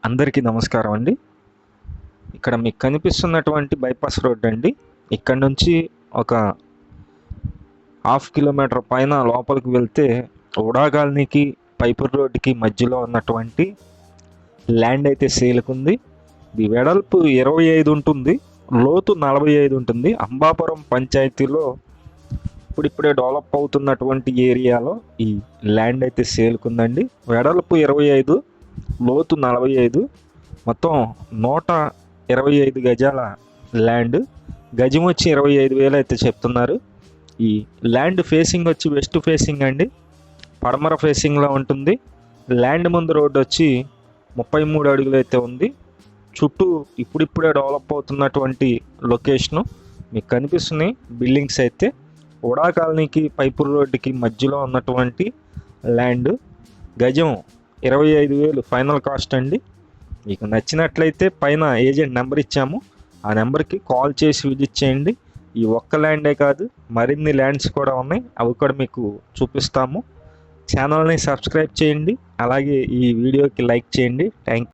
అందరికీ నమస్కారం అండి. ఇక్కడ మీకు కనిపిస్తున్నటువంటి బైపాస్ రోడ్ అండి. ఇక్కడ నుంచి ఒక 1/2 కిలోమీటర్ పైన లోపలికి వెళ్తే ఉడా కాలనీకి పైపూర్ రోడ్డుకి మధ్యలో ఉన్నటువంటి ల్యాండ్ అయితే సేల్కుంది. ఇది వెడల్పు 25 ఉంటుంది, లోతు 45 ఉంటుంది. అంబాపురం పంచాయతీలో ఇప్పుడిప్పుడే డెవలప్ అవుతున్నటువంటి ఏరియాలో ఈ ల్యాండ్ అయితే సేల్కుందండి. వెడల్పు 25, లోతు 45, మొత్తం 125 గజాల ల్యాండ్. గజం వచ్చి 25,000 అయితే చెప్తున్నారు. ఈ ల్యాండ్ ఫేసింగ్ వచ్చి వెస్ట్ ఫేసింగ్ అండి, పడమర ఫేసింగ్లో ఉంటుంది. ల్యాండ్ ముందు రోడ్డు వచ్చి 33 అడుగులు అయితే ఉంది. చుట్టూ ఇప్పుడిప్పుడే డెవలప్ అవుతున్నటువంటి లొకేషను మీకు కనిపిస్తున్నాయి బిల్డింగ్స్ అయితే. ఉడా కాలనీకి పైపూర్ రోడ్డుకి మధ్యలో ఉన్నటువంటి ల్యాండ్. గజం 25,000 ఫైనల్ కాస్ట్ అండి. మీకు నచ్చినట్లయితే పైన ఏజెంట్ నెంబర్ ఇచ్చాము, ఆ నెంబర్కి కాల్ చేసి విజిట్ చేయండి. ఈ ఒక్క ల్యాండే కాదు, మరిన్ని ల్యాండ్స్ కూడా ఉన్నాయి, అవి కూడా మీకు చూపిస్తాము. ఛానల్ని సబ్స్క్రైబ్ చేయండి, అలాగే ఈ వీడియోకి లైక్ చేయండి. Thank you.